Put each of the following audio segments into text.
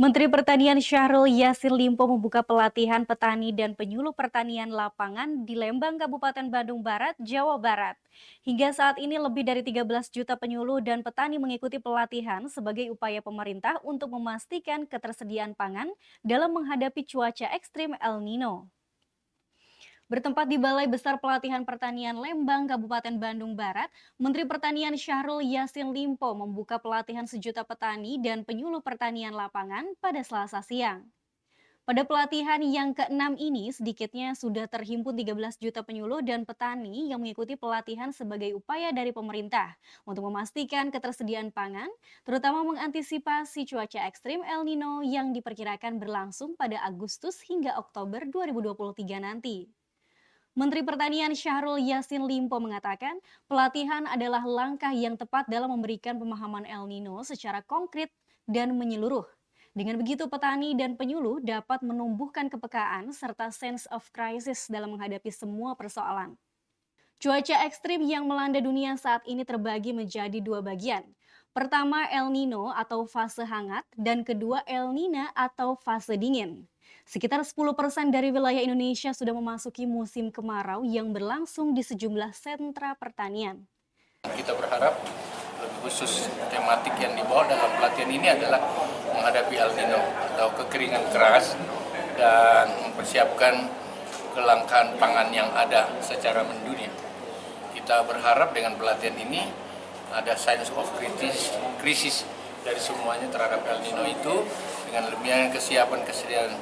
Menteri Pertanian Syahrul Yassin Limpo membuka pelatihan petani dan penyuluh pertanian lapangan di Lembang, Kabupaten Bandung Barat, Jawa Barat. Hingga saat ini lebih dari 13 juta penyuluh dan petani mengikuti pelatihan sebagai upaya pemerintah untuk memastikan ketersediaan pangan dalam menghadapi cuaca ekstrim El Nino. Bertempat di Balai Besar Pelatihan Pertanian Lembang, Kabupaten Bandung Barat, Menteri Pertanian Syahrul Yassin Limpo membuka pelatihan sejuta petani dan penyuluh pertanian lapangan pada Selasa siang. Pada pelatihan yang ke-6 ini, sedikitnya sudah terhimpun 13 juta penyuluh dan petani yang mengikuti pelatihan sebagai upaya dari pemerintah untuk memastikan ketersediaan pangan, terutama mengantisipasi cuaca ekstrim El Nino yang diperkirakan berlangsung pada Agustus hingga Oktober 2023 nanti. Menteri Pertanian Syahrul Yassin Limpo mengatakan, pelatihan adalah langkah yang tepat dalam memberikan pemahaman El Nino secara konkret dan menyeluruh. Dengan begitu, petani dan penyuluh dapat menumbuhkan kepekaan serta sense of crisis dalam menghadapi semua persoalan. Cuaca ekstrim yang melanda dunia saat ini terbagi menjadi dua bagian. Pertama, El Nino atau fase hangat, dan kedua El Nina atau fase dingin. Sekitar 10% dari wilayah Indonesia sudah memasuki musim kemarau yang berlangsung di sejumlah sentra pertanian. Kita berharap lebih khusus tematik yang dibawa dalam pelatihan ini adalah menghadapi El Nino atau kekeringan keras dan mempersiapkan kelangkaan pangan yang ada secara mendunia. Kita berharap dengan pelatihan ini ada sense of krisis dari semuanya terhadap El Nino itu dengan lebihnya kesiapan kesediaan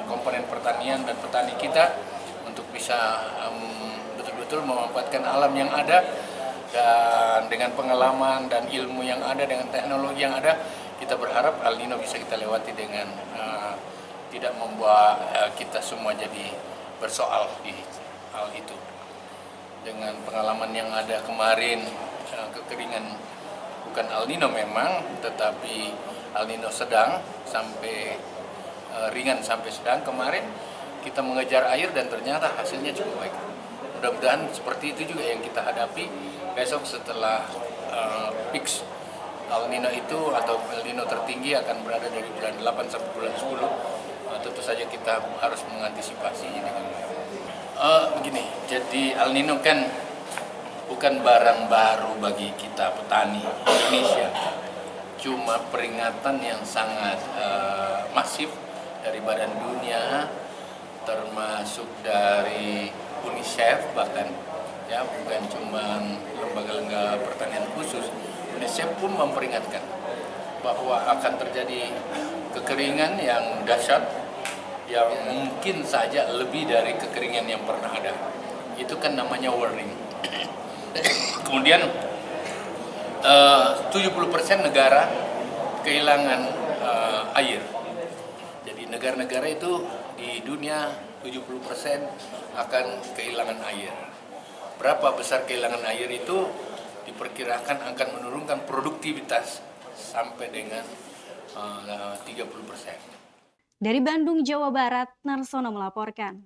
komponen pertanian dan petani kita untuk bisa betul-betul memanfaatkan alam yang ada dan dengan pengalaman dan ilmu yang ada, dengan teknologi yang ada, kita berharap El Nino bisa kita lewati dengan tidak membuat kita semua jadi bersoal di hal itu. Dengan pengalaman yang ada kemarin, kekeringan bukan El Nino memang, tetapi El Nino sedang sampai ringan sampai sedang. Kemarin kita mengejar air dan ternyata hasilnya cukup baik. Mudah-mudahan seperti itu juga yang kita hadapi besok setelah peak El Nino itu atau El Nino tertinggi akan berada dari bulan 8 sampai bulan 10. Tentu saja kita harus mengantisipasi ini. Begini, jadi El Nino kan bukan barang baru bagi kita petani Indonesia, cuma peringatan yang sangat masif dari Badan Dunia, termasuk dari UNICEF bahkan, ya bukan cuma lembaga-lembaga pertanian khusus. UNICEF pun memperingatkan bahwa akan terjadi kekeringan yang dahsyat, yang mungkin saja lebih dari kekeringan yang pernah ada. Itu kan namanya warning. Kemudian 70% negara kehilangan air. Jadi negara-negara itu di dunia 70% akan kehilangan air. Berapa besar kehilangan air itu diperkirakan akan menurunkan produktivitas sampai dengan 30%. Dari Bandung, Jawa Barat, Narsono melaporkan.